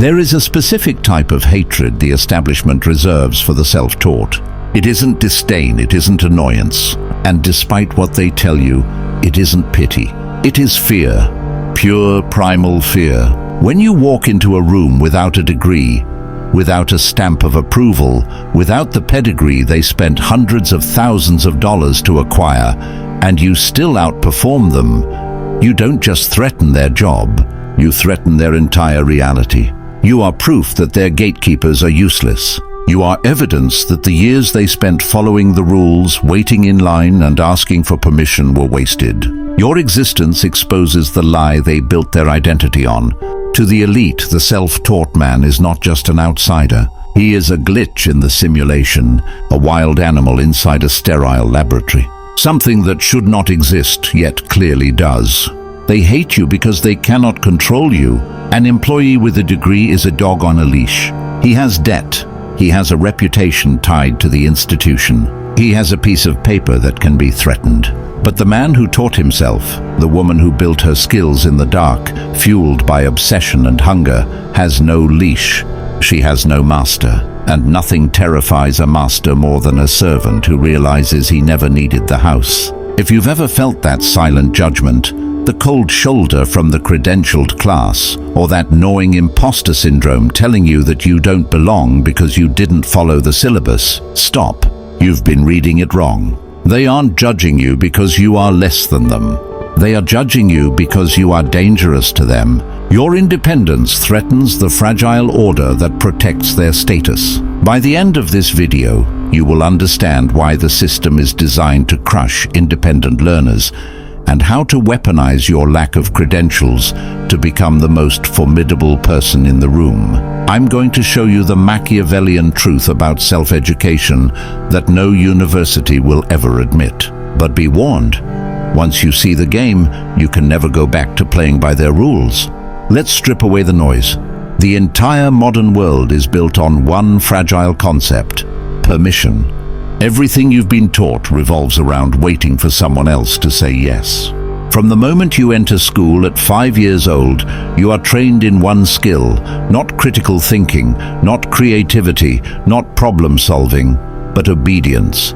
There is a specific type of hatred the establishment reserves for the self-taught. It isn't disdain, it isn't annoyance, and despite what they tell you, it isn't pity. It is fear, pure primal fear. When you walk into a room without a degree, without a stamp of approval, without the pedigree they spent hundreds of thousands of dollars to acquire, and you still outperform them, you don't just threaten their job, you threaten their entire reality. You are proof that their gatekeepers are useless. You are evidence that the years they spent following the rules, waiting in line and asking for permission were wasted. Your existence exposes the lie they built their identity on. To the elite, the self-taught man is not just an outsider. He is a glitch in the simulation, a wild animal inside a sterile laboratory. Something that should not exist, yet clearly does. They hate you because they cannot control you. An employee with a degree is a dog on a leash. He has debt. He has a reputation tied to the institution. He has a piece of paper that can be threatened. But the man who taught himself, the woman who built her skills in the dark, fueled by obsession and hunger, has no leash. She has no master. And nothing terrifies a master more than a servant who realizes he never needed the house. If you've ever felt that silent judgment, the cold shoulder from the credentialed class, or that gnawing imposter syndrome telling you that you don't belong because you didn't follow the syllabus, stop. You've been reading it wrong. They aren't judging you because you are less than them. They are judging you because you are dangerous to them. Your independence threatens the fragile order that protects their status. By the end of this video, you will understand why the system is designed to crush independent learners and how to weaponize your lack of credentials to become the most formidable person in the room. I'm going to show you the Machiavellian truth about self-education that no university will ever admit. But be warned, once you see the game, you can never go back to playing by their rules. Let's strip away the noise. The entire modern world is built on one fragile concept: permission. Everything you've been taught revolves around waiting for someone else to say yes. From the moment you enter school at 5 years old, you are trained in one skill: not critical thinking, not creativity, not problem solving, but obedience.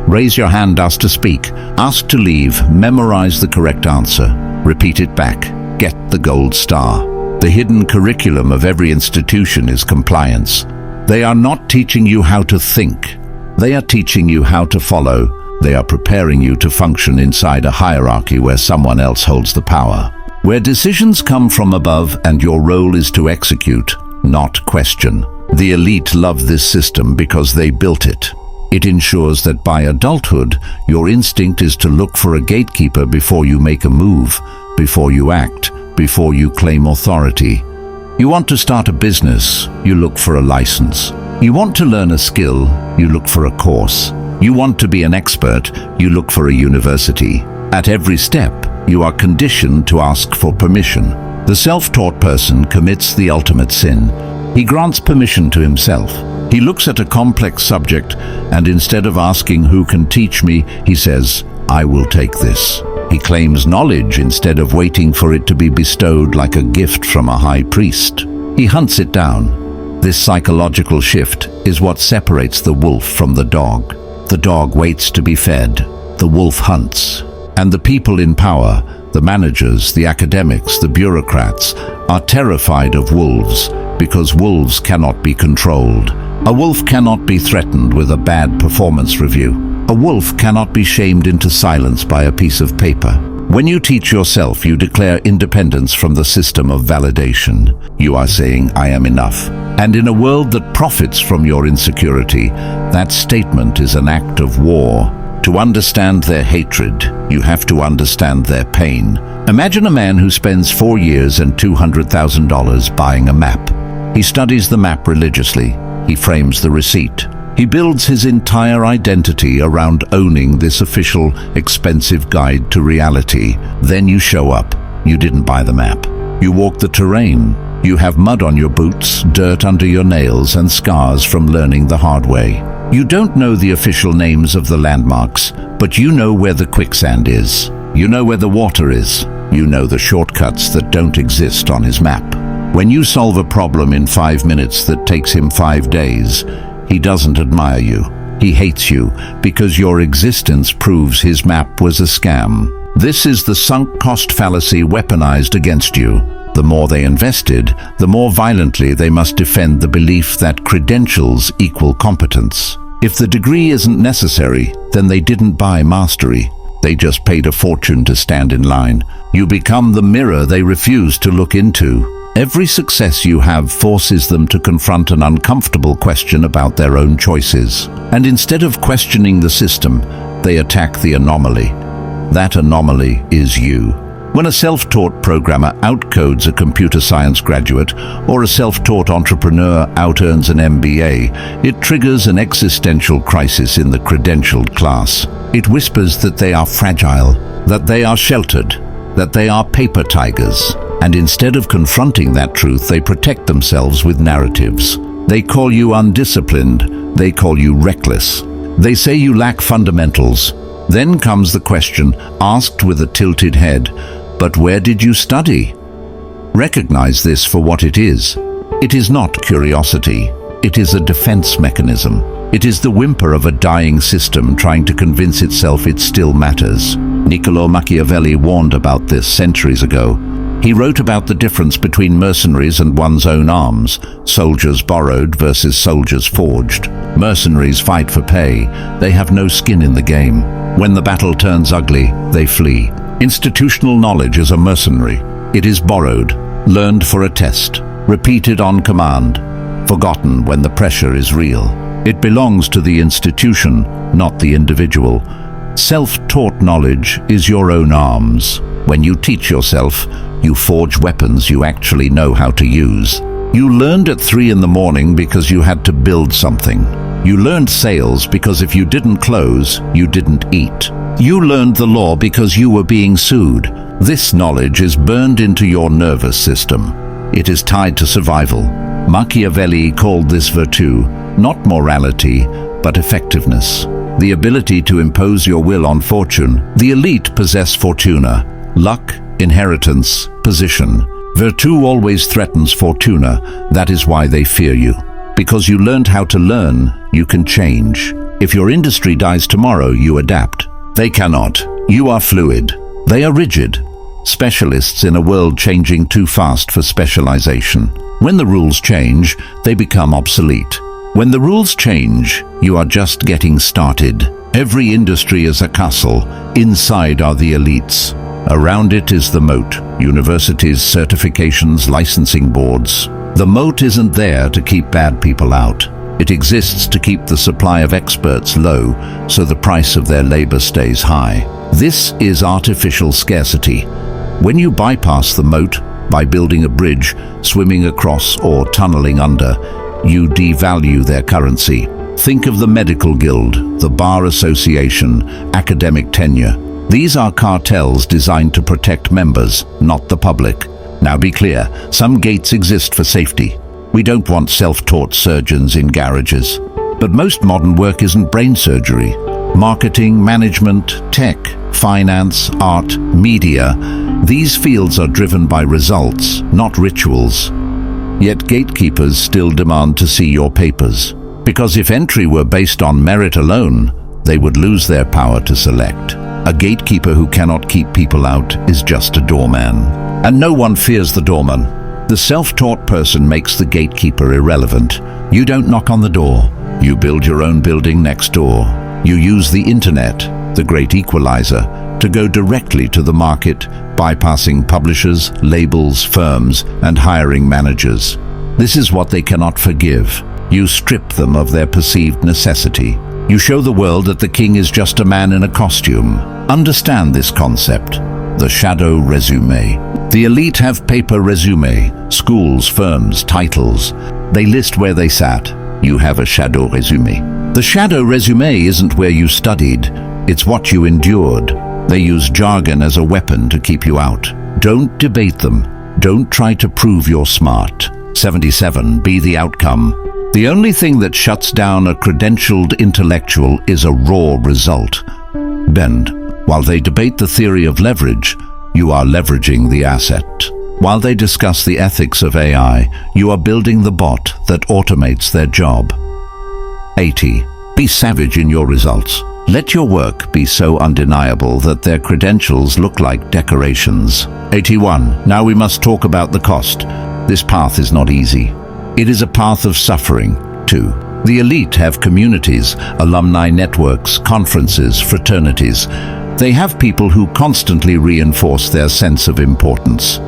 Raise your hand, ask to speak, ask to leave, memorize the correct answer, repeat it back, get the gold star. The hidden curriculum of every institution is compliance. They are not teaching you how to think. They are teaching you how to follow. They are preparing you to function inside a hierarchy where someone else holds the power, where decisions come from above and your role is to execute, not question. The elite love this system because they built it. It ensures that by adulthood, your instinct is to look for a gatekeeper before you make a move, before you act, before you claim authority. You want to start a business, you look for a license. You want to learn a skill, you look for a course. You want to be an expert, you look for a university. At every step, you are conditioned to ask for permission. The self-taught person commits the ultimate sin. He grants permission to himself. He looks at a complex subject, and instead of asking who can teach me, he says, I will take this. He claims knowledge instead of waiting for it to be bestowed like a gift from a high priest. He hunts it down. This psychological shift is what separates the wolf from the dog. The dog waits to be fed. The wolf hunts. And the people in power, the managers, the academics, the bureaucrats, are terrified of wolves because wolves cannot be controlled. A wolf cannot be threatened with a bad performance review. A wolf cannot be shamed into silence by a piece of paper. When you teach yourself, you declare independence from the system of validation. You are saying, I am enough. And in a world that profits from your insecurity, that statement is an act of war. To understand their hatred, you have to understand their pain. Imagine a man who spends 4 years and $200,000 buying a map. He studies the map religiously. He frames the receipt. He builds his entire identity around owning this official, expensive guide to reality. Then you show up. You didn't buy the map. You walk the terrain. You have mud on your boots, dirt under your nails, and scars from learning the hard way. You don't know the official names of the landmarks, but you know where the quicksand is. You know where the water is. You know the shortcuts that don't exist on his map. When you solve a problem in 5 minutes that takes him 5 days, he doesn't admire you. He hates you because your existence proves his map was a scam. This is the sunk cost fallacy weaponized against you. The more they invested, the more violently they must defend the belief that credentials equal competence. If the degree isn't necessary, then they didn't buy mastery. They just paid a fortune to stand in line. You become the mirror they refuse to look into. Every success you have forces them to confront an uncomfortable question about their own choices. And instead of questioning the system, they attack the anomaly. That anomaly is you. When a self-taught programmer outcodes a computer science graduate or a self-taught entrepreneur out-earns an MBA, it triggers an existential crisis in the credentialed class. It whispers that they are fragile, that they are sheltered, that they are paper tigers. And instead of confronting that truth, they protect themselves with narratives. They call you undisciplined. They call you reckless. They say you lack fundamentals. Then comes the question, asked with a tilted head, but where did you study? Recognize this for what it is. It is not curiosity. It is a defense mechanism. It is the whimper of a dying system trying to convince itself it still matters. Niccolo Machiavelli warned about this centuries ago. He wrote about the difference between mercenaries and one's own arms, soldiers borrowed versus soldiers forged. Mercenaries fight for pay. They have no skin in the game. When the battle turns ugly, they flee. Institutional knowledge is a mercenary. It is borrowed, learned for a test, repeated on command, forgotten when the pressure is real. It belongs to the institution, not the individual. Self-taught knowledge is your own arms. When you teach yourself, you forge weapons you actually know how to use. You learned at 3 in the morning because you had to build something. You learned sales because if you didn't close, you didn't eat. You learned the law because you were being sued. This knowledge is burned into your nervous system. It is tied to survival. Machiavelli called this virtue, not morality, but effectiveness. The ability to impose your will on fortune. The elite possess fortuna, luck, inheritance, position. Virtue always threatens fortuna. That is why they fear you. Because you learned how to learn, you can change. If your industry dies tomorrow, you adapt. They cannot. You are fluid. They are rigid. Specialists in a world changing too fast for specialization. When the rules change, they become obsolete. When the rules change, you are just getting started. Every industry is a castle. Inside are the elites. Around it is the moat, universities, certifications, licensing boards. The moat isn't there to keep bad people out. It exists to keep the supply of experts low, so the price of their labor stays high. This is artificial scarcity. When you bypass the moat by building a bridge, swimming across, or tunneling under, you devalue their currency. Think of the medical guild, the bar association, academic tenure. These are cartels designed to protect members, not the public. Now be clear, some gates exist for safety. We don't want self-taught surgeons in garages. But most modern work isn't brain surgery. Marketing, management, tech, finance, art, media, these fields are driven by results, not rituals. Yet gatekeepers still demand to see your papers. Because if entry were based on merit alone, they would lose their power to select. A gatekeeper who cannot keep people out is just a doorman. And no one fears the doorman. The self-taught person makes the gatekeeper irrelevant. You don't knock on the door. You build your own building next door. You use the internet, the great equalizer, to go directly to the market, bypassing publishers, labels, firms, and hiring managers. This is what they cannot forgive. You strip them of their perceived necessity. You show the world that the king is just a man in a costume. Understand this concept, the shadow resume. The elite have paper resume, schools, firms, titles. They list where they sat. You have a shadow resume. The shadow resume isn't where you studied, it's what you endured. They use jargon as a weapon to keep you out. Don't debate them. Don't try to prove you're smart. 77, be the outcome. The only thing that shuts down a credentialed intellectual is a raw result. Bend. While they debate the theory of leverage, you are leveraging the asset. While they discuss the ethics of AI, you are building the bot that automates their job. 80. Be savage in your results. Let your work be so undeniable that their credentials look like decorations. 81. Now we must talk about the cost. This path is not easy. It is a path of suffering. 2. The elite have communities, alumni networks, conferences, fraternities. They have people who constantly reinforce their sense of importance.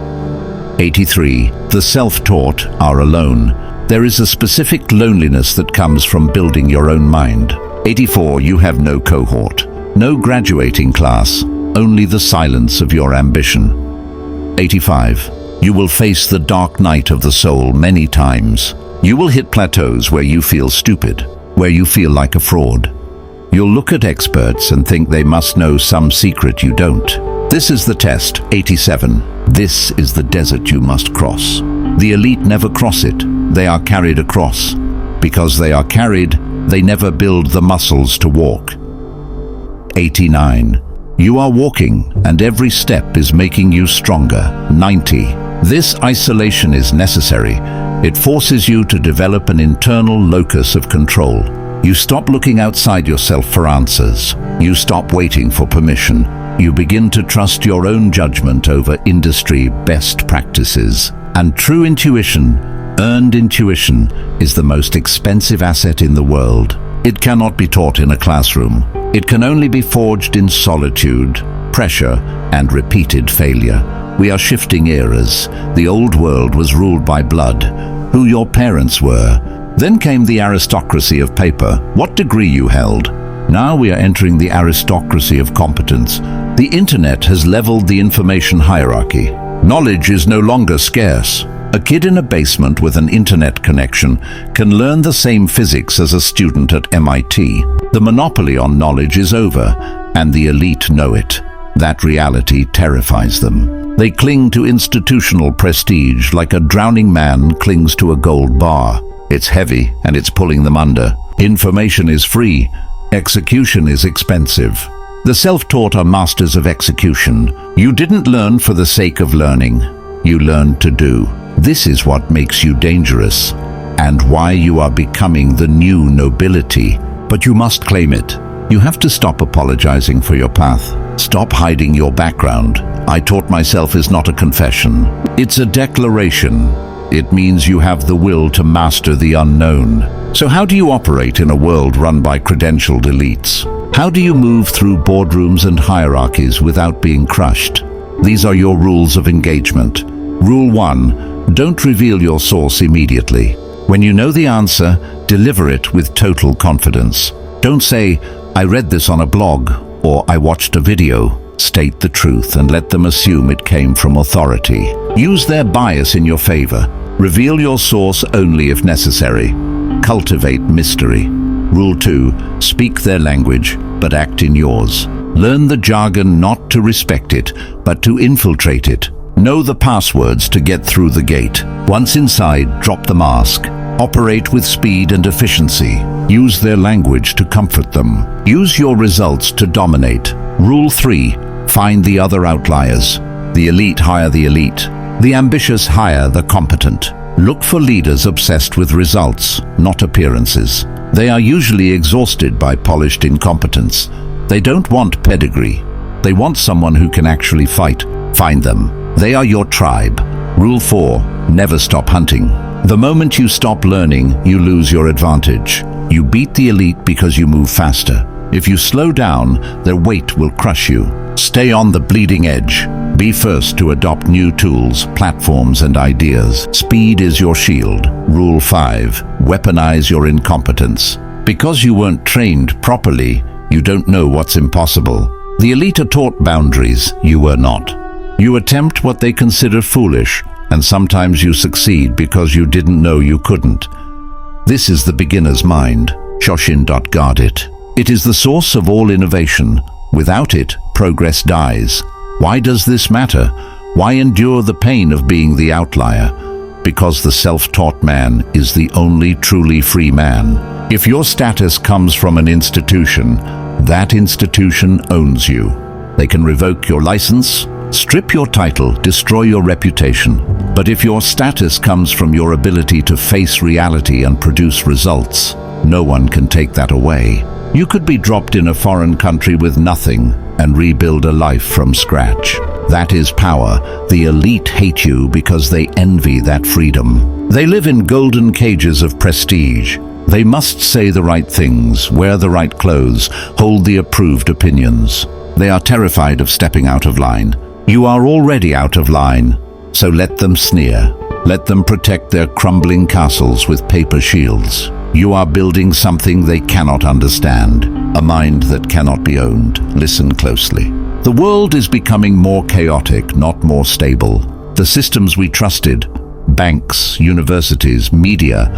83. The self-taught are alone. There is a specific loneliness that comes from building your own mind. 84. You have no cohort, no graduating class, only the silence of your ambition. 85. You will face the dark night of the soul many times. You will hit plateaus where you feel stupid, where you feel like a fraud. You'll look at experts and think they must know some secret you don't. This is the test. 87. This is the desert you must cross. The elite never cross it. They are carried across. Because they are carried, they never build the muscles to walk. 89. You are walking, and every step is making you stronger. 90. This isolation is necessary. It forces you to develop an internal locus of control. You stop looking outside yourself for answers. You stop waiting for permission. You begin to trust your own judgment over industry best practices. And true intuition, earned intuition, is the most expensive asset in the world. It cannot be taught in a classroom. It can only be forged in solitude, pressure, and repeated failure. We are shifting eras. The old world was ruled by blood, who your parents were. Then came the aristocracy of paper, what degree you held. Now we are entering the aristocracy of competence. The internet has leveled the information hierarchy. Knowledge is no longer scarce. A kid in a basement with an internet connection can learn the same physics as a student at MIT. The monopoly on knowledge is over, and the elite know it. That reality terrifies them. They cling to institutional prestige like a drowning man clings to a gold bar. It's heavy and it's pulling them under. Information is free. Execution is expensive. The self-taught are masters of execution. You didn't learn for the sake of learning. You learned to do. This is what makes you dangerous, and why you are becoming the new nobility. But you must claim it. You have to stop apologizing for your path. Stop hiding your background. I taught myself is not a confession. It's a declaration. It means you have the will to master the unknown. So how do you operate in a world run by credentialed elites? How do you move through boardrooms and hierarchies without being crushed? These are your rules of engagement. Rule 1. Don't reveal your source immediately. When you know the answer, deliver it with total confidence. Don't say, I read this on a blog, or I watched a video. State the truth and let them assume it came from authority. Use their bias in your favor. Reveal your source only if necessary. Cultivate mystery. Rule 2. Speak their language, but act in yours. Learn the jargon not to respect it, but to infiltrate it. Know the passwords to get through the gate. Once inside, drop the mask. Operate with speed and efficiency. Use their language to comfort them. Use your results to dominate. Rule 3. Find the other outliers. The elite hire the elite. The ambitious hire the competent. Look for leaders obsessed with results, not appearances. They are usually exhausted by polished incompetence. They don't want pedigree. They want someone who can actually fight. Find them. They are your tribe. Rule 4. Never stop hunting. The moment you stop learning, you lose your advantage. You beat the elite because you move faster. If you slow down, their weight will crush you. Stay on the bleeding edge. Be first to adopt new tools, platforms, and ideas. Speed is your shield. Rule 5. Weaponize your incompetence. Because you weren't trained properly, you don't know what's impossible. The elite are taught boundaries. You were not. You attempt what they consider foolish, and sometimes you succeed because you didn't know you couldn't. This is the beginner's mind. Shoshin.guard it. It is the source of all innovation. Without it, progress dies. Why does this matter? Why endure the pain of being the outlier? Because the self-taught man is the only truly free man. If your status comes from an institution, that institution owns you. They can revoke your license, Strip your title, destroy your reputation. But if your status comes from your ability to face reality and produce results, no one can take that away. You could be dropped in a foreign country with nothing and rebuild a life from scratch. That is power. The elite hate you because they envy that freedom. They live in golden cages of prestige. They must say the right things, wear the right clothes, hold the approved opinions. They are terrified of stepping out of line. You are already out of line, so let them sneer. Let them protect their crumbling castles with paper shields. You are building something they cannot understand, a mind that cannot be owned. Listen closely. The world is becoming more chaotic, not more stable. The systems we trusted, banks, universities, media,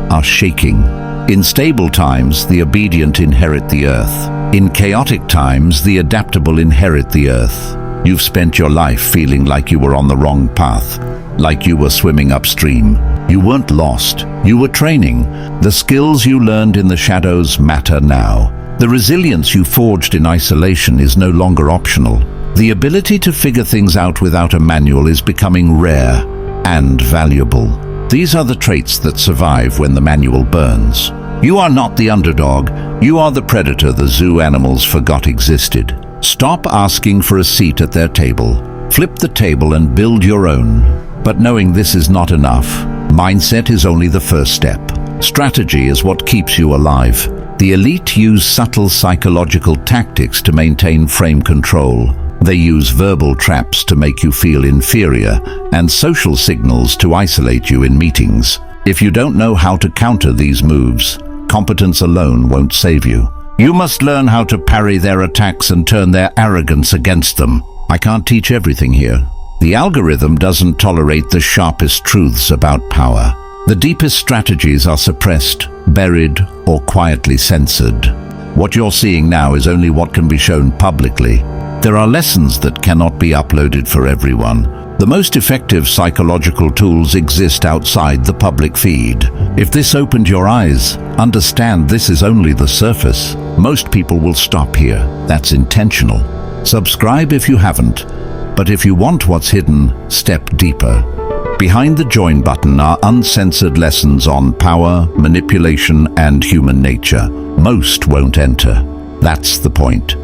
are shaking. In stable times, the obedient inherit the earth. In chaotic times, the adaptable inherit the earth. You've spent your life feeling like you were on the wrong path, like you were swimming upstream. You weren't lost, you were training. The skills you learned in the shadows matter now. The resilience you forged in isolation is no longer optional. The ability to figure things out without a manual is becoming rare and valuable. These are the traits that survive when the manual burns. You are not the underdog, you are the predator the zoo animals forgot existed. Stop asking for a seat at their table. Flip the table and build your own. But knowing this is not enough, mindset is only the first step. Strategy is what keeps you alive. The elite use subtle psychological tactics to maintain frame control. They use verbal traps to make you feel inferior and social signals to isolate you in meetings. If you don't know how to counter these moves, competence alone won't save you. You must learn how to parry their attacks and turn their arrogance against them. I can't teach everything here. The algorithm doesn't tolerate the sharpest truths about power. The deepest strategies are suppressed, buried, or quietly censored. What you're seeing now is only what can be shown publicly. There are lessons that cannot be uploaded for everyone. The most effective psychological tools exist outside the public feed. If this opened your eyes, understand this is only the surface. Most people will stop here. That's intentional. Subscribe if you haven't. But if you want what's hidden, step deeper. Behind the join button are uncensored lessons on power, manipulation, and human nature. Most won't enter. That's the point.